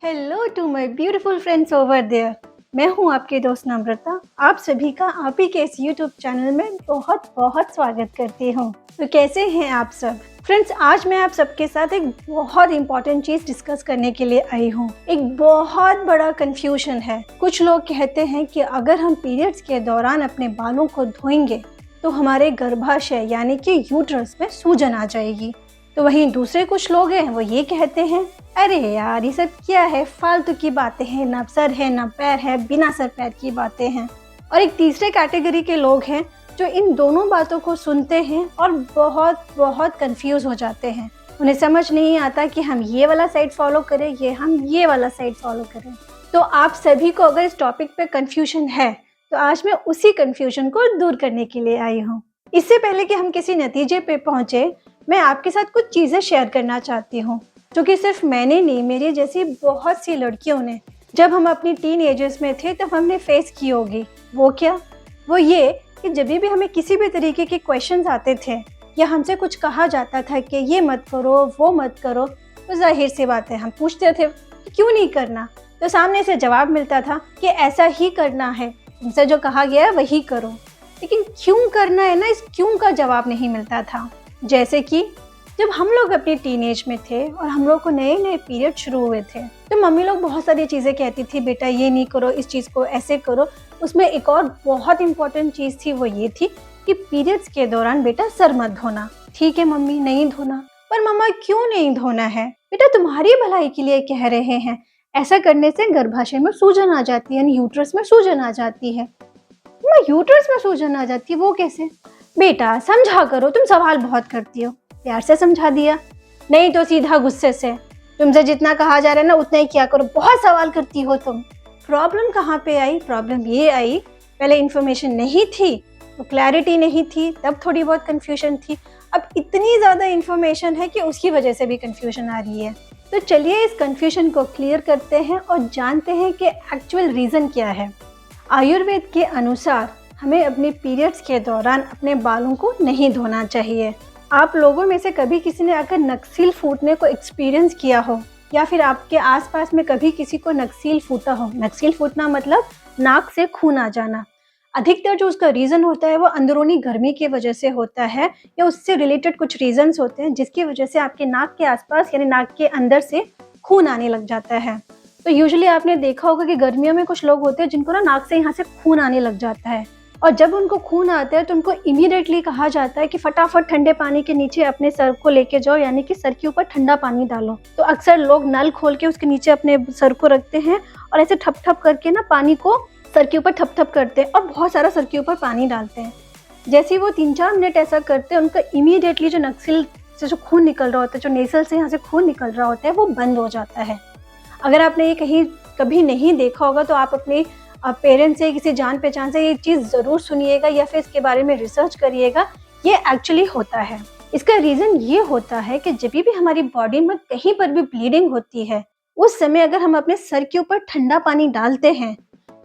Hello to my beautiful friends over there. मैं हूं आपकी दोस्त नम्रता। आप सभी का आप ही के इस यूट्यूब चैनल में बहुत बहुत स्वागत करती हूं। तो कैसे हैं आप सब फ्रेंड्स? आज मैं आप सबके साथ एक बहुत इंपॉर्टेंट चीज़ डिस्कस करने के लिए आई हूं। एक बहुत बड़ा कंफ्यूजन है। कुछ लोग कहते हैं कि अगर हम पीरियड्स के दौरान अपने बालों को धोएंगे तो हमारे गर्भाशय यानी कि यूट्रस में सूजन आ जाएगी। तो वहीं दूसरे कुछ लोग हैं वो ये कहते हैं, अरे यार ये सब क्या है, फालतू की बातें हैं, ना सर है ना पैर है, बिना सर पैर की बातें हैं। और एक तीसरे कैटेगरी के लोग हैं जो इन दोनों बातों को सुनते हैं और बहुत बहुत कंफ्यूज हो जाते हैं। उन्हें समझ नहीं आता कि हम ये वाला साइड फॉलो करें हम ये वाला साइड फॉलो करें। तो आप सभी को अगर इस टॉपिक पे कंफ्यूजन है तो आज मैं उसी कंफ्यूजन को दूर करने के लिए आई हूँ। इससे पहले कि हम किसी नतीजे पे पहुँचे, मैं आपके साथ कुछ चीज़ें शेयर करना चाहती हूँ जो कि सिर्फ मैंने नहीं, मेरी जैसी बहुत सी लड़कियों ने जब हम अपनी टीन एजेस में थे तब हमने फेस की होगी। वो क्या? वो ये कि जब भी हमें किसी भी तरीके के क्वेश्चंस आते थे या हमसे कुछ कहा जाता था कि ये मत करो वो मत करो, तो जाहिर सी बात है हम पूछते थे कि क्यों नहीं करना। तो सामने से जवाब मिलता था कि ऐसा ही करना है, तुमसे जो कहा गया है वही करो। लेकिन क्यों करना है ना, इस क्यों का जवाब नहीं मिलता था। जैसे कि जब हम लोग अपने टीनेज में थे और हम लोग को नए नए पीरियड शुरू हुए थे तो मम्मी लोग बहुत सारी चीज़ें कहती थी, बेटा ये नहीं करो, इस चीज़ को ऐसे करो। उसमें एक और बहुत इंपॉर्टेंट चीज़ थी, वो ये थी कि पीरियड्स के दौरान बेटा सर मत धोना। ठीक है मम्मी, नहीं धोना, पर मम्मा क्यों नहीं धोना है? बेटा तुम्हारी भलाई के लिए कह रहे हैं, ऐसा करने से गर्भाशय में सूजन आ जाती है, यानी यूट्रस में सूजन आ जाती है। मम्मा यूट्रस में सूजन आ जाती है, वो कैसे? बेटा समझा करो, तुम सवाल बहुत करती हो। प्यार से समझा दिया, नहीं तो सीधा गुस्से से, तुमसे जितना कहा जा रहा है ना उतना ही किया करो, बहुत सवाल करती हो तुम। प्रॉब्लम कहाँ पे आई? प्रॉब्लम ये आई, पहले इन्फॉर्मेशन नहीं थी तो क्लैरिटी नहीं थी, तब थोड़ी बहुत कंफ्यूजन थी। अब इतनी ज़्यादा इन्फॉर्मेशन है कि उसकी वजह से भी कंफ्यूजन आ रही है। तो चलिए इस कंफ्यूजन को क्लियर करते हैं और जानते हैं कि एक्चुअल रीज़न क्या है। आयुर्वेद के अनुसार हमें अपने पीरियड्स के दौरान अपने बालों को नहीं धोना चाहिए। आप लोगों में से कभी किसी ने अगर नक्सील फूटने को एक्सपीरियंस किया हो या फिर आपके आसपास में कभी किसी को नक्सील फूटा हो, नक्सील फूटना मतलब नाक से खून आ जाना। अधिकतर जो उसका रीज़न होता है वो अंदरूनी गर्मी की वजह से होता है या उससे रिलेटेड कुछ रीजंस होते हैं जिसकी वजह से आपके नाक के आसपास यानी नाक के अंदर से खून आने लग जाता है। तो यूजुअली आपने देखा होगा कि गर्मियों में कुछ लोग होते हैं जिनको ना नाक से यहाँ से खून आने लग जाता है, और जब उनको खून आता है तो उनको इमीडिएटली कहा जाता है कि फटाफट ठंडे पानी के नीचे अपने सर को लेके जाओ, यानी कि सर के ऊपर ठंडा पानी डालो। तो अक्सर लोग नल खोल के उसके नीचे अपने सर को रखते हैं और ऐसे ठप ठप करके ना पानी को सर के ऊपर ठप ठप करते हैं और बहुत सारा सर के ऊपर पानी डालते हैं। जैसे ही वो 3-4 मिनट ऐसा करते हैं, उनका इमीडिएटली जो नक्सिल से जो खून निकल रहा होता है, जो नेसल से यहाँ से खून निकल रहा होता है, वो बंद हो जाता है। अगर आपने ये कहीं कभी नहीं देखा होगा तो आप अपने पेरेंट्स से, किसी जान पहचान से ये चीज़ ज़रूर सुनिएगा या फिर इसके बारे में रिसर्च करिएगा। ये एक्चुअली होता है। इसका रीज़न ये होता है कि जब भी हमारी बॉडी में कहीं पर भी ब्लीडिंग होती है, उस समय अगर हम अपने सर के ऊपर ठंडा पानी डालते हैं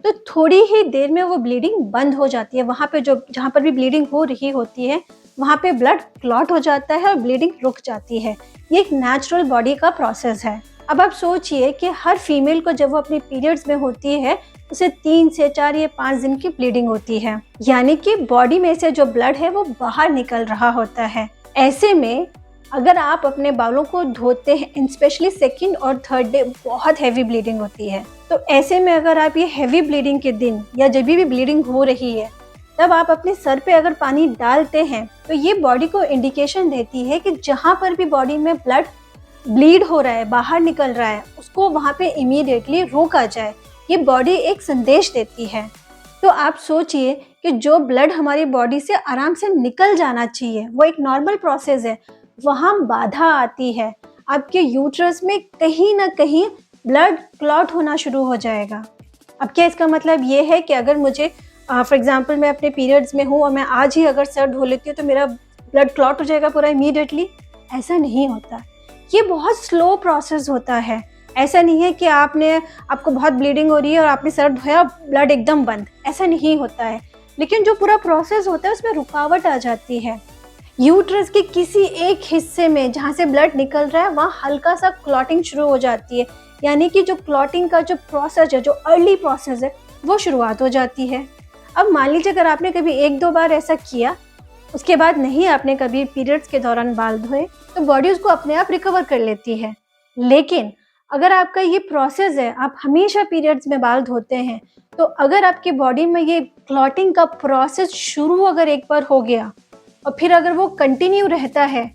तो थोड़ी ही देर में वो ब्लीडिंग बंद हो जाती है। वहाँ पे जहाँ पर भी ब्लीडिंग हो रही होती है वहाँ पे ब्लड क्लॉट हो जाता है और ब्लीडिंग रुक जाती है। ये एक नेचुरल बॉडी का प्रोसेस है। अब आप सोचिए कि हर फीमेल को जब वो अपने पीरियड्स में होती है उसे 3 से 4 या 5 दिन की ब्लीडिंग होती है, यानी कि बॉडी में से जो ब्लड है वो बाहर निकल रहा होता है। ऐसे में अगर आप अपने बालों को धोते हैं, स्पेशली 2nd और 3rd डे बहुत हैवी ब्लीडिंग होती है, तो ऐसे में अगर आप ये हैवी ब्लीडिंग के दिन या जब भी ब्लीडिंग हो रही है तब आप अपने सर पे अगर पानी डालते हैं तो ये बॉडी को इंडिकेशन देती है कि जहाँ पर भी बॉडी में ब्लड ब्लीड हो रहा है, बाहर निकल रहा है, उसको वहाँ पे इमीडिएटली रोका जाए। ये बॉडी एक संदेश देती है। तो आप सोचिए कि जो ब्लड हमारी बॉडी से आराम से निकल जाना चाहिए, वो एक नॉर्मल प्रोसेस है, वहाँ बाधा आती है। आपके यूट्रस में कहीं ना कहीं ब्लड क्लॉट होना शुरू हो जाएगा। अब क्या इसका मतलब ये है कि अगर मुझे फॉर एग्जांपल मैं अपने पीरियड्स में हूँ और मैं आज ही अगर सर धो लेती हूँ तो मेरा ब्लड क्लॉट हो जाएगा पूरा इमीडिएटली? ऐसा नहीं होता। ये बहुत स्लो प्रोसेस होता है। ऐसा नहीं है कि आपको बहुत ब्लीडिंग हो रही है और आपने सर धोया ब्लड एकदम बंद, ऐसा नहीं होता है। लेकिन जो पूरा प्रोसेस होता है उसमें रुकावट आ जाती है। यूट्रस के किसी एक हिस्से में जहाँ से ब्लड निकल रहा है वहाँ हल्का सा क्लॉटिंग शुरू हो जाती है, यानी कि जो क्लॉटिंग का जो प्रोसेस है, जो अर्ली प्रोसेस है, वो शुरुआत हो जाती है। अब मान लीजिए अगर आपने कभी 1-2 बार ऐसा किया, उसके बाद नहीं आपने कभी पीरियड्स के दौरान बाल धोए, तो बॉडी उसको अपने आप रिकवर कर लेती है। लेकिन अगर आपका ये प्रोसेस है, आप हमेशा पीरियड्स में बाल धोते हैं, तो अगर आपकी बॉडी में ये क्लॉटिंग का प्रोसेस शुरू अगर एक बार हो गया और फिर अगर वो कंटिन्यू रहता है,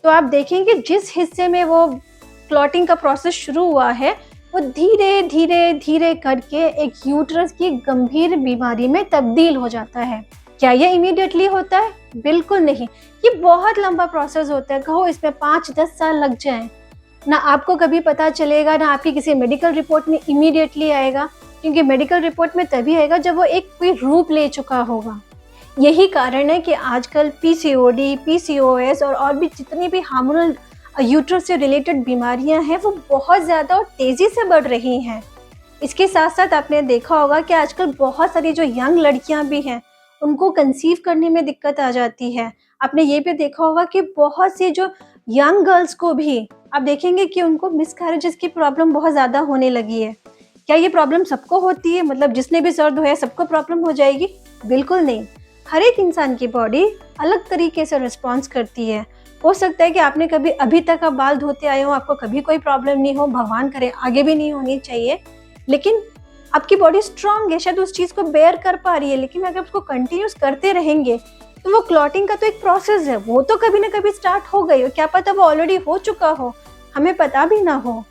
तो आप देखेंगे जिस हिस्से में वो क्लॉटिंग का प्रोसेस शुरू हुआ है, वो धीरे धीरे धीरे करके एक यूट्रस की गंभीर बीमारी में तब्दील हो जाता है। क्या ये इमीडिएटली होता है? बिल्कुल नहीं। ये बहुत लंबा प्रोसेस होता है, कहो इसमें 5-10 साल लग जाएं। ना आपको कभी पता चलेगा, ना आपकी किसी मेडिकल रिपोर्ट में इमीडिएटली आएगा, क्योंकि मेडिकल रिपोर्ट में तभी आएगा जब वो एक कोई रूप ले चुका होगा। यही कारण है कि आजकल पीसीओडी, पीसीओएस और भी जितनी भी हार्मोनल यूट्रस से रिलेटेड बीमारियां हैं, वो बहुत ज़्यादा और तेज़ी से बढ़ रही हैं। इसके साथ साथ आपने देखा होगा कि आजकल बहुत सारी जो यंग लड़कियां भी हैं, उनको कंसीव करने में दिक्कत आ जाती है। आपने ये भी देखा होगा कि बहुत सी जो यंग गर्ल्स को भी आप देखेंगे कि उनको मिसकैरेजेस की प्रॉब्लम बहुत ज़्यादा होने लगी है। क्या ये प्रॉब्लम सबको होती है? मतलब जिसने भी सर धोया सबको प्रॉब्लम हो जाएगी? बिल्कुल नहीं। हर एक इंसान की बॉडी अलग तरीके से रिस्पॉन्स करती है। हो सकता है कि आपने कभी अभी तक आप बाल धोते आए हो, आपको कभी कोई प्रॉब्लम नहीं हो, भगवान करे आगे भी नहीं होनी चाहिए, लेकिन आपकी बॉडी स्ट्रांग है, शायद उस चीज़ को बेयर कर पा रही है। लेकिन अगर उसको कंटिन्यूस करते रहेंगे, तो वो क्लॉटिंग का तो एक प्रोसेस है, वो तो कभी ना कभी स्टार्ट हो गई हो, क्या पता वो ऑलरेडी हो चुका हो, हमें पता भी ना हो।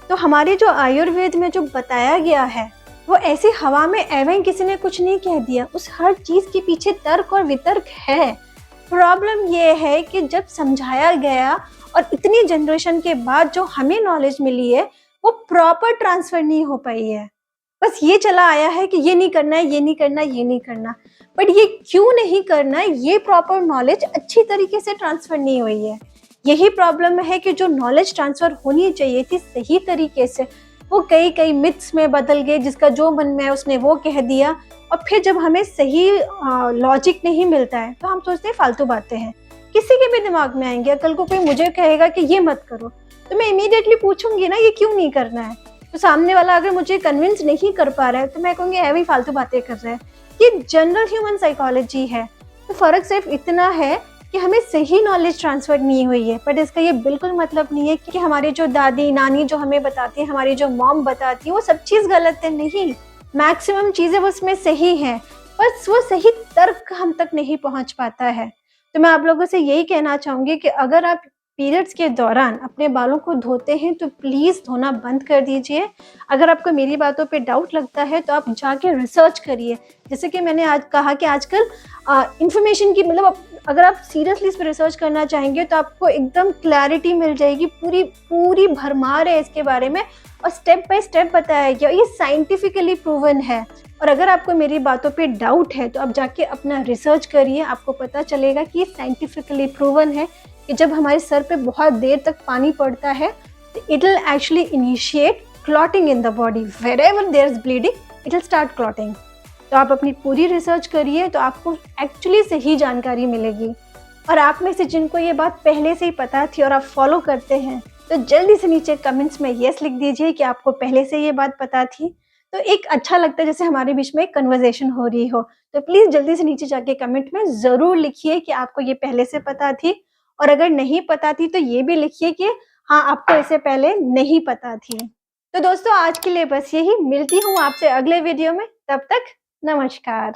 तो हमारे जो आयुर्वेद में जो बताया गया है, वो ऐसी हवा में एवं किसी ने कुछ नहीं कह दिया। उस हर चीज़ के पीछे तर्क और वितर्क है। प्रॉब्लम ये है कि जब समझाया गया और इतनी जनरेशन के बाद जो हमें नॉलेज मिली है, वो प्रॉपर ट्रांसफर नहीं हो पाई है। बस ये चला आया है कि ये नहीं करना है, ये नहीं करना, ये नहीं करना। बट ये क्यों नहीं करना है, ये प्रॉपर नॉलेज अच्छी तरीके से ट्रांसफर नहीं हुई है। यही प्रॉब्लम है कि जो नॉलेज ट्रांसफर होनी चाहिए थी सही तरीके से, वो कई मिथ्स में बदल गए, जिसका जो मन में है उसने वो कह दिया। और फिर जब हमें सही लॉजिक नहीं मिलता है, तो हम सोचते हैं फालतू बातें हैं। किसी के भी दिमाग में आएंगे, कल को कोई मुझे कहेगा कि ये मत करो, तो मैं इमीडिएटली पूछूंगी ना, ये क्यों नहीं करना है। तो सामने वाला अगर मुझे कन्विंस नहीं कर पा रहा है, तो मैं कहूँगी है भी फालतू बातें कर रहा है। ये जनरल ह्यूमन साइकोलॉजी है। तो फर्क सिर्फ इतना है कि हमें सही नॉलेज ट्रांसफर नहीं हुई है। बट इसका ये बिल्कुल मतलब नहीं है कि हमारी जो दादी नानी जो हमें बताती है, हमारी जो मॉम बताती है, वो सब चीज़ गलत है। नहीं, मैक्सिमम चीज़ें वो उसमें सही हैं, बस वो सही तर्क हम तक नहीं पहुंच पाता है। तो मैं आप लोगों से यही कहना चाहूँगी कि अगर आप पीरियड्स के दौरान अपने बालों को धोते हैं, तो प्लीज़ धोना बंद कर दीजिए। अगर आपको मेरी बातों पे डाउट लगता है, तो आप जाके रिसर्च करिए। जैसे कि मैंने आज कहा कि आजकल इंफॉर्मेशन की मतलब अगर आप सीरियसली इस पर रिसर्च करना चाहेंगे, तो आपको एकदम क्लैरिटी मिल जाएगी। पूरी भरमार है इसके बारे में और स्टेप बाय स्टेप बताया गया। ये साइंटिफिकली प्रूवन है। और अगर आपको मेरी बातों पे डाउट है, तो आप जाके अपना रिसर्च करिए, आपको पता चलेगा कि ये साइंटिफिकली प्रूवन है कि जब हमारे सर पे बहुत देर तक पानी पड़ता है, तो it will actually initiate clotting in the body. Wherever there is bleeding, it will start clotting. तो आप अपनी पूरी रिसर्च करिए, तो आपको एक्चुअली सही जानकारी मिलेगी। और आप में से जिनको ये बात पहले से ही पता थी और आप फॉलो करते हैं, तो जल्दी से नीचे कमेंट्स में येस लिख दीजिए कि आपको पहले से ये बात पता थी। तो एक अच्छा लगता है जैसे हमारे बीच में एक कन्वर्सेशन हो रही हो। तो प्लीज़ जल्दी से नीचे जाके कमेंट में ज़रूर लिखिए कि आपको ये पहले से पता थी, और अगर नहीं पता थी तो ये भी लिखिए कि हाँ, आपको इससे पहले नहीं पता थी। तो दोस्तों, आज के लिए बस यही। मिलती हूँ आपसे अगले वीडियो में, तब तक नमस्कार।